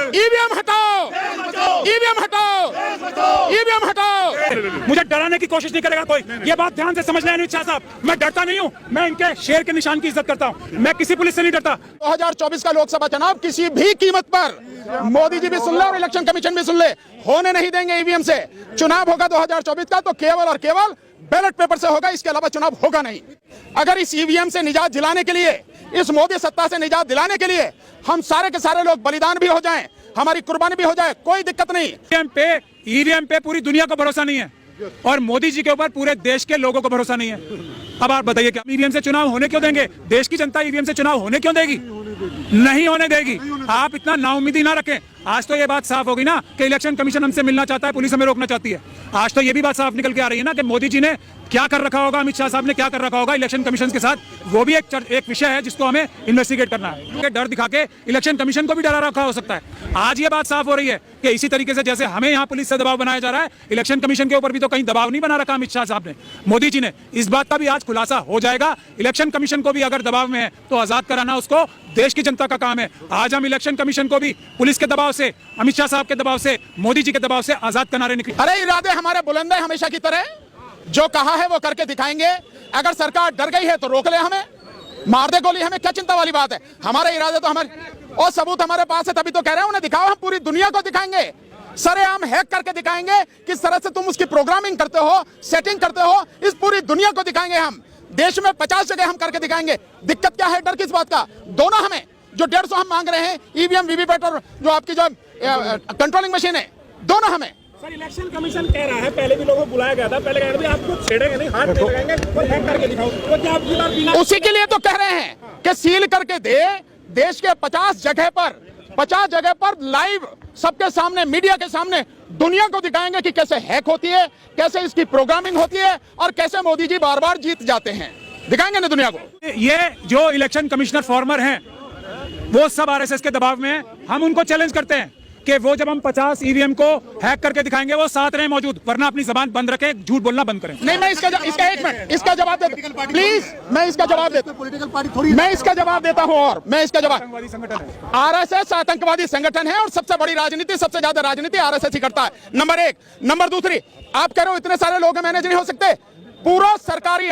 EVM हटाओ, EVM हटाओ, EVM हटाओ। मुझे डराने की कोशिश नहीं करेगा कोई, ये बात ध्यान से समझ लें अमित शाह साहब। मैं डरता नहीं हूँ, मैं इनके शेर के निशान की इज्जत करता हूँ, मैं किसी पुलिस से नहीं डरता। 2024 का लोकसभा चुनाव किसी भी कीमत पर, मोदी जी भी सुन ले और इलेक्शन कमीशन भी सुन ले, होने नहीं देंगे ईवीएम से। चुनाव होगा 2024 का तो केवल और केवल बैलेट पेपर से होगा, इसके अलावा चुनाव होगा नहीं। अगर इस ईवीएम से निजात दिलाने के लिए, इस मोदी सत्ता से निजात दिलाने के लिए हम सारे के सारे लोग बलिदान भी हो जाएं, हमारी कुर्बानी भी हो जाए, कोई दिक्कत नहीं। ईवीएम पे पूरी दुनिया को भरोसा नहीं है और मोदी जी के ऊपर पूरे देश के लोगों को भरोसा नहीं है। अब आप बताइए क्या ईवीएम से चुनाव होने क्यों देंगे? देश की जनता ईवीएम से चुनाव होने क्यों देगी? नहीं होने देगी। आप इतना नाउम्मीदी ना रखें। आज तो ये बात साफ होगी ना कि इलेक्शन कमीशन हमसे मिलना चाहता है, पुलिस हमें रोकना चाहती है। आज तो ये भी बात साफ निकल के आ रही है ना कि मोदी जी ने क्या कर रखा होगा, अमित शाह साहब ने क्या कर रखा होगा इलेक्शन कमीशन के साथ। वो भी एक विषय है जिसको हमें इन्वेस्टिगेट करना है, क्योंकि डर दिखा के इलेक्शन कमीशन को भी डरा रखा हो सकता है। आज ये बात साफ हो रही है कि इसी तरीके से जैसे हमें यहाँ पुलिस से दबाव बनाया जा रहा है, इलेक्शन कमीशन के ऊपर भी तो कहीं दबाव नहीं बना रखा अमित शाह साहब ने, मोदी जी ने। इस बात का भी आज खुलासा हो जाएगा। इलेक्शन कमीशन को भी अगर दबाव में है तो आजाद कराना उसको देश की जनता का काम है। आज हम इलेक्शन कमीशन को भी पुलिस के दबाव से, अमित शाह साहब के दबाव से, मोदी जी के दबाव से आजाद किनारे निकले। अरे इरादे हमारे बुलंद है हमेशा की तरह, जो कहा है वो करके दिखाएंगे। अगर सरकार डर गई है तो रोक ले, हमें मार दे गोली, हमें क्या चिंता वाली बात है। हमारे इरादे तो हमारे और सबूत हमारे पास है, तभी तो कह रहे हैं उन्हें दिखाओ। हम पूरी दुनिया को दिखाएंगे, सरेआम हैक करके दिखाएंगे किस तरह से तुम उसकी प्रोग्रामिंग करते हो, सेटिंग करते हो, इस पूरी दुनिया को दिखाएंगे। हम देश में 50 जगह हम करके दिखाएंगे। दिक्कत क्या है, डर किस बात का? दोनों हमें, जो 150 हम मांग रहे हैं ईवीएम वीवीपैट और जो आपकी जो कंट्रोलिंग मशीन है, दोनों हमें। सर इलेक्शन कमीशन कह रहा है, पहले भी लोगों को बुलाया गया था, पहले कह रहे थे आपको छेड़ेंगे नहीं, हाथ नहीं लगाएंगे, कोई हैक करके दिखाओ। तो क्या आप उसी के लिए तो कह रहे हैं कि सील करके दे, देश के 50 जगह पर लाइव सबके सामने, मीडिया के सामने दुनिया को दिखाएंगे कि कैसे हैक होती है, कैसे इसकी प्रोग्रामिंग होती है और कैसे मोदी जी बार बार जीत जाते हैं। दिखाएंगे ना दुनिया को। ये जो इलेक्शन कमिश्नर फॉर्मर हैं वो सब आरएसएस के दबाव में हैं। हम उनको चैलेंज करते हैं कि वो जब हम 50 ईवीएम को हैक करके दिखाएंगे वो साथ रहे मौजूद, वरना अपनी जबान बंद रखें, झूठ बोलना बंद करें। नहीं, मैं इसका एक मिनट इसका जवाब देता, प्लीज मैं इसका जवाब देता, मैं इसका जवाब देता हूं। और मैं इसका जवाब, आरएसएस आतंकवादी संगठन है और सबसे बड़ी राजनीति, सबसे ज्यादा राजनीति आरएसएस ही करता है, नंबर 1। नंबर दूसरी, आप कह रहे हो इतने सारे लोग मैनेज नहीं हो सकते। पूरा सरकारी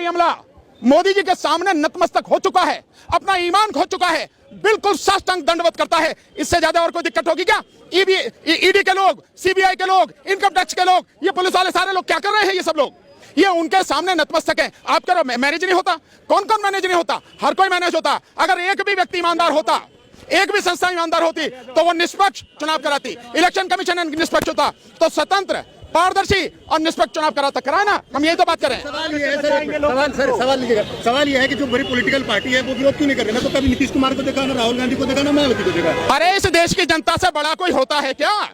अमला मोदी जी के सामने नतमस्तक हो चुका है, अपना ईमान खो चुका है, बिल्कुल साष्टांग दंडवत करता है। इससे ज्यादा और कोई दिक्कत होगी क्या? ईडी के लोग, सीबीआई के लोग, इनकम टैक्स के लोग, ये पुलिस वाले सारे लोग क्या कर रहे हैं? ये सब लोग ये उनके सामने नतमस्तक है। आप कह रहे हो मैनेज नहीं होता। कौन कौन मैनेज नहीं होता? हर कोई मैनेज होता। अगर एक भी व्यक्ति ईमानदार होता, एक भी संस्था ईमानदार होती तो वो निष्पक्ष चुनाव कराती। इलेक्शन कमीशन निष्पक्ष होता तो स्वतंत्र, पारदर्शी और निष्पक्ष चुनाव कराए ना। हम यही तो बात कर रहे हैं। सवाल ये है कि जो बड़ी पॉलिटिकल पार्टी है वो विरोध क्यों नहीं कर रही? मैं तो कभी नीतीश कुमार को देखा, ना राहुल गांधी को देखा, ना मायावती को देखा। अरे इस देश की जनता से बड़ा कोई होता है क्या?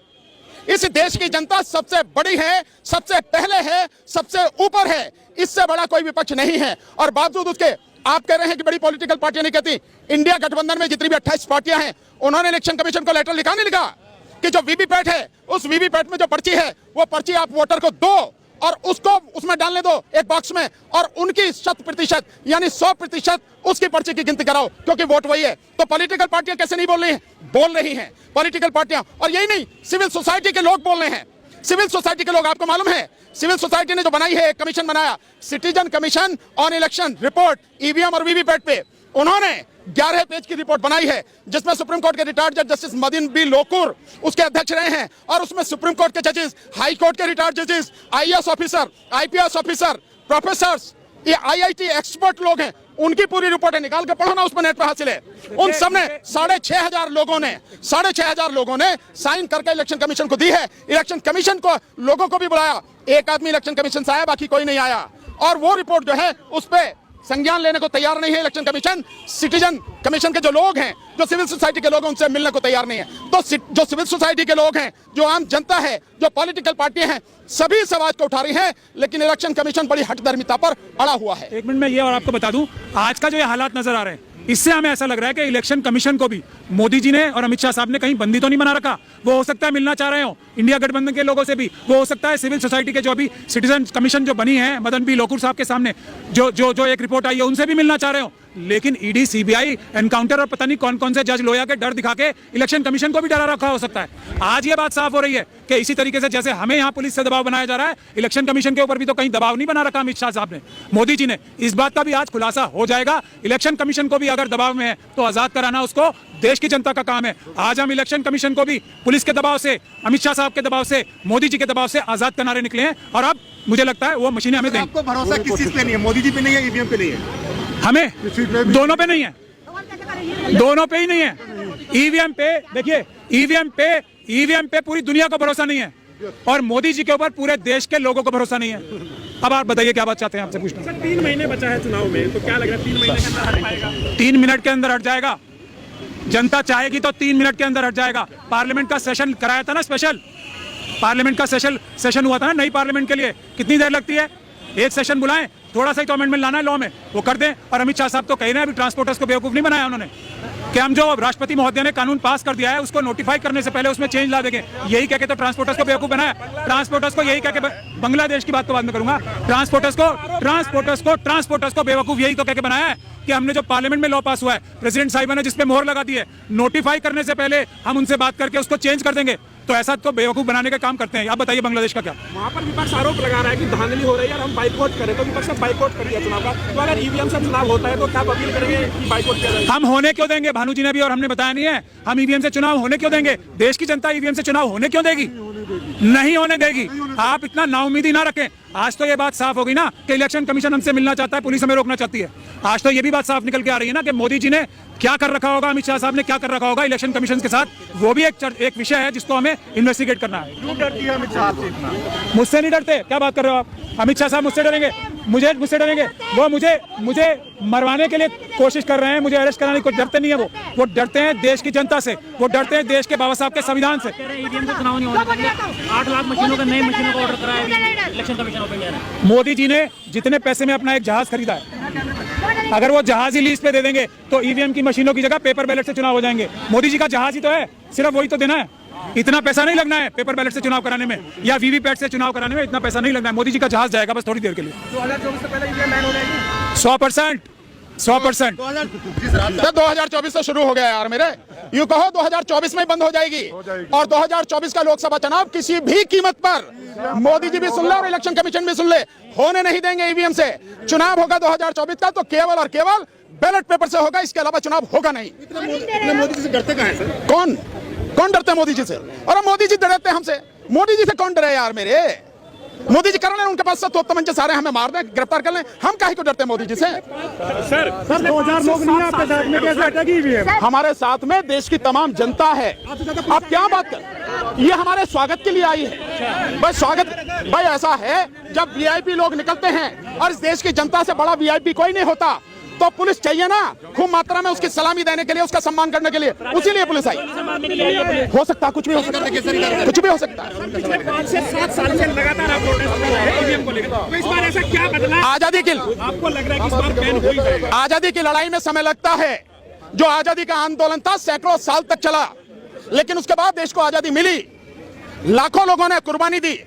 इस देश की जनता सबसे बड़ी है, सबसे पहले है, सबसे ऊपर है। इससे बड़ा कोई विपक्ष नहीं है। और बावजूद उसके आप कह रहे हैं कि बड़ी पॉलिटिकल पार्टियां नहीं कहती। इंडिया गठबंधन में जितनी भी 28 पार्टियां हैं, उन्होंने इलेक्शन कमीशन को लेटर लिखा नहीं लिखा कि जो वीवीपैट है, उस वीवीपैट में जो पर्ची है, वो पर्ची आप वोटर को दो और उसको उसमें डालने दो एक बॉक्स में, और उनकी 100% यानी 100% उसकी पर्ची की गिनती कराओ, क्योंकि वोट वही है। तो पॉलिटिकल पार्टियां कैसे नहीं बोल रही हैं? बोल रही हैं पॉलिटिकल पार्टियां। और यही नहीं, सिविल सोसाइटी के लोग बोल रहे हैं। सिविल सोसाइटी के लोग, आपको मालूम है सिविल सोसाइटी ने जो बनाई है, एक कमीशन बनाया, citizen commission on election report EVM और वीवीपैट पे, उन्होंने 11 पेज की रिपोर्ट बनाई है, जिसमें सुप्रीम कोर्ट के रिटायर्ड जज जस्टिस मदीन बी लोकुर उसके अध्यक्ष रहे हैं। और उसमें सुप्रीम कोर्ट के जजेस, हाई कोर्ट के रिटायर्ड जजेस, IAS officer, IPS officer, professors, ये आईआईटी एक्सपर्ट लोग हैं, उनकी पूरी रिपोर्ट है। निकाल के पढ़ो ना, उसमें नेट पर हासिल है। उन सब ने 6,500 लोगों ने साइन करके इलेक्शन कमीशन को दी है। इलेक्शन कमीशन को लोगों को भी बुलाया, एक आदमी इलेक्शन कमीशन से आया, बाकी कोई नहीं आया। और वो रिपोर्ट जो है उस पर संज्ञान लेने को तैयार नहीं है इलेक्शन कमीशन। सिटीजन कमीशन के जो लोग हैं, जो सिविल सोसाइटी के लोग हैं, उनसे मिलने को तैयार नहीं है। तो जो सिविल सोसाइटी के लोग हैं, जो आम जनता है, जो पॉलिटिकल पार्टियां हैं, सभी इस आवाज को उठा रही हैं, लेकिन इलेक्शन कमीशन बड़ी हठधर्मिता पर अड़ा हुआ है। एक मिनट में ये और आपको बता दूं, आज का जो ये हालात नजर आ रहे हैं, इससे हमें ऐसा लग रहा है कि इलेक्शन कमीशन को भी मोदी जी ने और अमित शाह साहब ने कहीं बंदी तो नहीं बना रखा। वो हो सकता है मिलना चाह रहे हो इंडिया गठबंधन के लोगों से भी, वो हो सकता है सिविल सोसाइटी के जो अभी सिटीजन कमीशन जो बनी है मदन बी लोकुर साहब के सामने जो एक रिपोर्ट आई है, उनसे भी मिलना चाह रहे हो। लेकिन ईडी, सीबीआई, एनकाउंटर और पता नहीं कौन कौन से जज लोया के डर दिखा के इलेक्शन कमीशन को भी डरा रखा हो सकता है। आज ये बात साफ हो रही है कि इसी तरीके से जैसे हमें यहाँ पुलिस से दबाव बनाया जा रहा है, इलेक्शन कमीशन के ऊपर भी तो कहीं दबाव नहीं बना रखा अमित शाह साहब ने, मोदी जी ने। इस बात का भी आज खुलासा हो जाएगा। इलेक्शन कमीशन को भी अगर दबाव में है तो आजाद कराना उसको देश की जनता का काम है। आज हम इलेक्शन कमीशन को भी पुलिस के दबाव से, अमित शाह साहब के दबाव से, मोदी जी के दबाव से आजाद कराने निकले हैं और अब मुझे लगता है वो मशीनें हमें देंगी। आपको भरोसा किस चीज पे नहीं है? मोदी जी पे नहीं है, ईवीएम पे नहीं है? हमें दोनों पे नहीं है, दोनों पे ही नहीं है। ईवीएम पे देखिए, ईवीएम पे पूरी दुनिया को भरोसा नहीं है और मोदी जी के ऊपर पूरे देश के लोगों को भरोसा नहीं है। अब आप बताइए क्या बात चाहते हैं, आपसे पूछना। 3 महीने बचा है चुनाव में, तो क्या लग रहा है 3 महीने के अंदर हट पाएगा? 3 मिनट के अंदर हट जाएगा। जनता चाहेगी तो 3 मिनट के अंदर हट जाएगा। पार्लियामेंट का सेशन कराया था ना, स्पेशल पार्लियामेंट का सेशन हुआ था ना नई पार्लियामेंट के लिए। कितनी देर लगती है? एक सेशन बुलाएं, थोड़ा सा ही तो अमेंडमेंट लाना है लॉ में, वो कर दें। और अमित शाह साहब तो कह रहे हैं अभी ट्रांसपोर्टर्स को बेवकूफ नहीं बनाया उन्होंने, कि हम जो राष्ट्रपति महोदय ने कानून पास कर दिया है उसको नोटिफाई करने से पहले उसमें चेंज ला देंगे। यही कह के तो ट्रांसपोर्टर्स को बेवकूफ बनाया। ट्रांसपोर्टर्स को यही कह के, बांग्लादेश की बात तो बाद में करूंगा, ट्रांसपोर्टर्स को बेवकूफ यही तो कह के बनाया है कि हमने जो पार्लियामेंट में लॉ पास हुआ है, प्रेसिडेंट साहिबा ने जिसपे मोहर लगा दी है, नोटिफाई करने से पहले हम उनसे बात करके उसको चेंज कर देंगे। तो ऐसा तो बेवकूफ बनाने का काम करते हैं। आप बताइए बांग्लादेश का क्या? वहाँ पर विपक्ष आरोप लगा रहा है कि धांधली हो रही है और हम बाइकआउट करें, तो विपक्ष ने बाइकआउट कर दिया चुनाव का। तो अगर ईवीएम से चुनाव होता है तो क्या अपील करेंगे कि बाइकआउट किया जाए? हम होने क्यों देंगे? भानु जी ने भी और हमने बताया नहीं है, हम ईवीएम से चुनाव होने क्यों देंगे? देश की जनता ईवीएम से चुनाव होने क्यों देगी? नहीं होने देगी। आप इतना नाउम्मीदी ना रखें। आज तो ये बात साफ हो गई ना कि इलेक्शन कमीशन हमसे मिलना चाहता है, पुलिस हमें रोकना चाहती है। आज तो ये भी बात साफ निकल के आ रही है ना कि मोदी जी ने क्या कर रखा होगा, अमित शाह साहब ने क्या कर रखा होगा इलेक्शन कमीशन के साथ। वो भी एक विषय है जिसको हमें इन्वेस्टिगेट करना है। क्यों डरती है अमित शाह से इतना? मुझसे नहीं डरते, क्या बात कर रहे हो आप? अमित शाह साहब मुझसे डरेंगे? मुझसे डरेंगे? वो मुझे मरवाने के लिए कोशिश कर रहे हैं, मुझे अरेस्ट कराने की डरते नहीं है। वो डरते हैं देश की जनता से, वो डरते हैं देश के बाबा साहब के संविधान से। ईवीएम से चुनाव नहीं होने देंगे। 8 लाख मशीनों का, नई मशीनों का ऑर्डर कराया है इलेक्शन कमीशन ऑफ इंडिया ने। मोदी जी ने जितने पैसे में अपना एक जहाज खरीदा है, अगर वो जहाज ही लीज पे दे देंगे तो ईवीएम की मशीनों की जगह पेपर बैलेट से चुनाव हो जाएंगे। मोदी जी का जहाज ही तो है, सिर्फ वही तो देना है। इतना पैसा नहीं लगना है पेपर बैलेट से चुनाव कराने में या वीवीपैट से चुनाव कराने में, इतना पैसा नहीं लगना है। मोदी जी का जहाज जाएगा बस थोड़ी देर के लिए। 2024 से पहले ईवीएम बैन हो जाएगी? 100%। 2024 से शुरू हो गया यार मेरे, यूं कहो 2024 में बंद हो जाएगी। और 2024 का लोकसभा चुनाव किसी भी कीमत पर, मोदी जी भी सुन ले और इलेक्शन कमीशन भी सुन ले, होने नहीं देंगे ईवीएम से। चुनाव होगा 2024 का तो केवल और केवल बैलेट पेपर से होगा, इसके अलावा चुनाव होगा नहीं। इतने मोदी जी से डरते कहाँ हैं सर? कौन डरते हैं मोदी जी से? और मोदी जी डरते हैं हमसे? मोदी जी से कौन डरे यार मेरे? मोदी जी कर लें, उनके पास तो तमंचे सारे, हमें मार दें, गिरफ्तार कर लें, हम काहे को डरते हैं मोदी जी से? सर 2000 लोग नहीं आपके साथ में, कैसे हटेगी ईवीएम? हमारे साथ में देश की तमाम जनता है। आप क्या बात कर, ये हमारे स्वागत के लिए आई है भाई। स्वागत भाई ऐसा है, जब वीआईपी लोग निकलते हैं और इस देश की जनता से बड़ा वीआईपी कोई नहीं होता, तो पुलिस चाहिए ना खूब मात्रा में उसकी सलामी देने के लिए, उसका सम्मान करने के लिए, उसीलिए पुलिस आई। हो सकता कुछ भी हो सकता है, कुछ भी हो सकता है। पिछले 5 से 7 साल से लगातार आप प्रोटेस्ट कर रहे हैं ईवीएम को लेकर, तो इस बार ऐसा क्या बदला? आजादी की आपको लग रहा है कि इस बार बैन हो ही जाएगा? आजादी की लड़ाई में समय लगता है। जो आजादी का आंदोलन था सैकड़ों साल तक चला, लेकिन उसके बाद देश को आजादी मिली, लाखों लोगों ने कुर्बानी दी।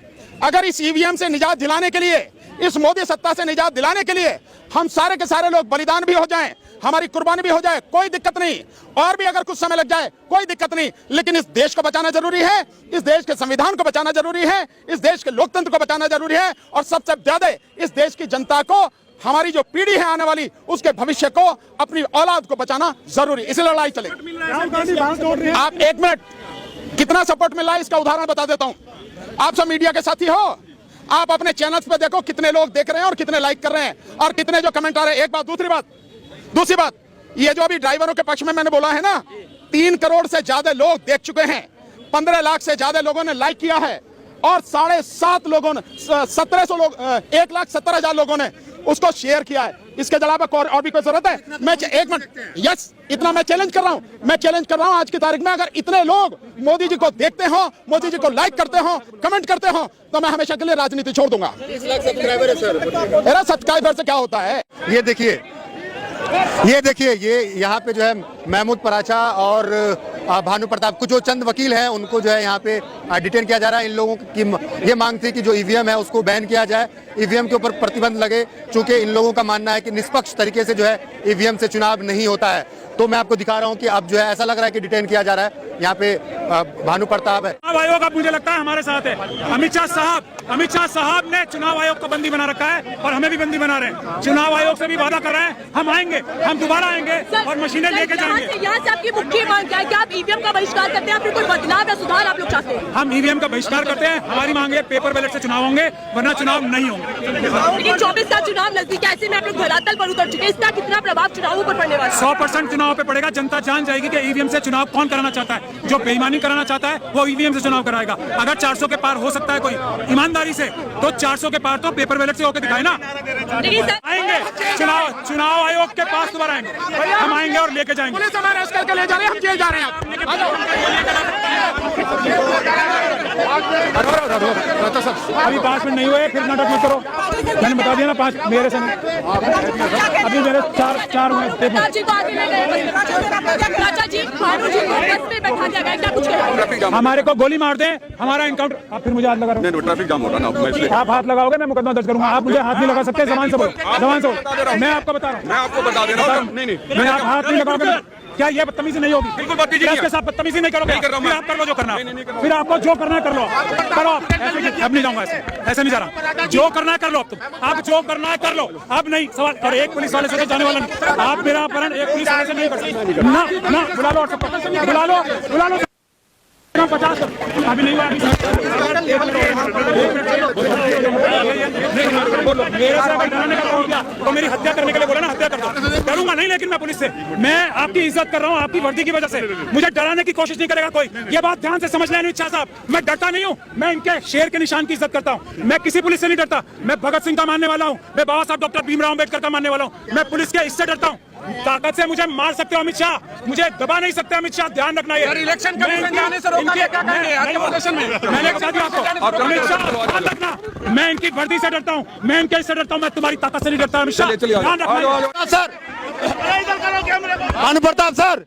अगर इस ईवीएम से निजात दिलाने के लिए, इस मोदी सत्ता से निजात दिलाने के लिए हम सारे के सारे लोग बलिदान भी हो जाएं, हमारी कुर्बानी भी हो जाए, कोई दिक्कत नहीं। और भी अगर कुछ समय लग जाए कोई दिक्कत नहीं, लेकिन इस देश को बचाना जरूरी है, इस देश के संविधान को बचाना जरूरी है, इस देश के लोकतंत्र को बचाना जरूरी है, और सबसे ज्यादा इस देश की जनता को, हमारी जो पीढ़ी है आने वाली, उसके भविष्य को, अपनी औलाद को बचाना जरूरी। इस लड़ाई चलेगी। आप एक मिनट, कितना सपोर्ट मिल रहा है इसका उदाहरण बता देता हूं। आप सब मीडिया के साथी हो, आप अपने चैनल्स पे देखो कितने लोग देख रहे हैं और कितने लाइक कर रहे हैं और कितने जो कमेंट आ रहे हैं। एक बात। दूसरी बात, ये जो अभी ड्राइवरों के पक्ष में मैंने बोला है ना, 3 करोड़ से ज्यादा लोग देख चुके हैं, 15 लाख से ज्यादा लोगों ने लाइक किया है और 7.5 लोगों ने 1700 लोग 1,70,000 लोगों ने उसको शेयर किया है। इसके अलावा और भी कोई जरूरत है? मैं एक मिनट, यस, इतना मैं चैलेंज कर रहा हूं आज की तारीख में, अगर इतने लोग मोदी जी को देखते हो, मोदी जी को लाइक करते हो, कमेंट करते हो, तो मैं हमेशा के लिए राजनीति छोड़ दूंगा। 30 लाख सब्सक्राइबर है सर। मेरा सब्सक्राइबर से क्या होता है? ये देखिए, ये देखिए, ये यहाँ पे जो है महमूद पराचा और भानु प्रताप को जो चंद वकील हैं उनको जो है यहाँ पे डिटेन किया जा रहा है। इन लोगों की ये मांग थी कि जो ईवीएम है उसको बैन किया जाए, ईवीएम के ऊपर प्रतिबंध लगे, क्योंकि इन लोगों का मानना है कि निष्पक्ष तरीके से जो है ईवीएम से चुनाव नहीं होता है। तो मैं आपको दिखा रहा हूँ कि अब जो है ऐसा लग रहा है कि डिटेन किया जा रहा है। यहाँ पे भानु प्रताप है। चुनाव आयोग अब मुझे लगता है हमारे साथ है। अमित शाह साहब ने चुनाव आयोग को बंदी बना रखा है और हमें भी बंदी बना रहे हैं। चुनाव आयोग से भी वादा कर रहे हैं हम आएंगे, हम दोबारा आएंगे और मशीनें लेके जाएंगे। यहाँ से आपकी मुख्य मांग क्या है कि आप ईवीएम का बहिष्कार करते हैं, फिर कोई बदलाव या सुधार आप लोग चाहते हैं? हम ईवीएम का बहिष्कार करते हैं। हमारी मांग है पेपर बैलेट से चुनाव होंगे, वरना चुनाव नहीं होंगे। लेकिन 24 का चुनाव नजदीक है, ऐसे में आप लोग धरातल पर उतर चुके हैं, इसका कितना प्रभाव चुनावों पर पड़ने वाला है? 100% चुनाव पे पड़ेगा। जनता जान जाएगी कि ईवीएम से चुनाव कौन कराना चाहता है। जो बेईमानी कराना चाहता है वो ईवीएम से चुनाव कराएगा। अगर 400 के पार हो सकता है कोई ईमानदारी से, तो 400 के पार तो पेपर बैलेट से होकर दिखाए ना। आएंगे चुनाव आयोग के पास दोबारा आएंगे, हम आएंगे और लेके जाएंगे। पुलिस हमें अरेस्ट करके ले जा रहे हैं, हम जेल जा रहे हैं। अभी 5 मिनट नहीं हुए, फिर नाटक मत करो। मैंने बता दिया ना 5 मेरे से अभी मेरे 4 हुए। हमारे को गोली मार दें, हमारा इनकाउंटर। आप फिर मुझे हाथ लगा रहे हो। ट्रैफिक जाम हो रहा ना, आप हाथ लगाओगे मैं मुकदमा दर्ज करूंगा। आप मुझे हाथ नहीं लगा सकते। जबान से बोलो। मैं आपको बता रहा हूँ, मैं आपको बता दे रहा हूँ। नहीं, मैं आप हाथ नहीं लगाओगे। क्या ये बदतमीजी नहीं होगी? बिल्कुल बदतमीजी नहीं है। इसके साथ बदतमीजी नहीं करोगे। कर रहा हूं फिर आप कर लो जो करना है। फिर आपको जो करना है कर लो, करो। अब नहीं जाऊंगा, ऐसे नहीं जा रहा। जो करना है कर लो। अब तुम आप जो करना है कर लो, अब नहीं सवाल। और एक पुलिस वाले से तो जाने वाला नहीं। आप मेरा अपहरण एक पुलिस वाले से नहीं कर सकते ना। बुला लो, बुला लो 50। अभी नहीं हुआ। मेरे से डराने का काम किया तो मेरी हत्या करने के लिए बोला ना, हत्या करूंगा नहीं। लेकिन मैं पुलिस से, मैं आपकी इज्जत कर रहा हूँ आपकी वर्दी की वजह से। मुझे डराने की कोशिश नहीं करेगा कोई। ये बात ध्यान से समझ लें अमित शाह साहब, मैं डरता नहीं हूँ। मैं इनके शेर के निशान की इज्जत करता हूँ। मैं किसी पुलिस से नहीं डरता। मैं भगत सिंह का मानने वाला हूँ, मैं बाबा साहब डॉक्टर भीमराव अम्बेडकर का मानने वाला हूँ। मैं पुलिस के इससे डरता हूँ। ताकत से मुझे मार सकते हो अमित शाह, मुझे दबा नहीं सकते अमित शाह। ध्यान रखना है। इलेक्शन कमीशन जाने से रोका क्या करेंगे आपके प्रदर्शन में? मैंने बता दिया आपको अमित शाह, ध्यान रखना। मैं इनकी वर्दी से डरता हूँ, मैं इनके इससे डरता हूँ। मैं तुम्हारी ताकत से नहीं डरता अमित शाह। ध्यान रखना सर। भानु प्रताप सर,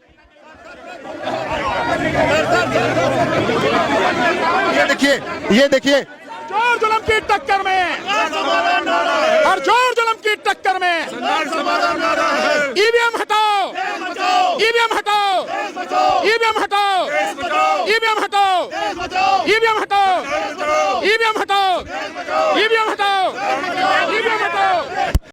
ये देखिए जोर जुल्म की टक्कर में, और जोर जुल्म की टक्कर में ईवीएम हटाओ, ईवीएम हटाओ, ईवीएम हटाओ, ईवीएम हटाओ, ईवीएम हटाओ, ईवीएम हटाओ, ईवीएम हटाओ, ईवीएम हटाओ।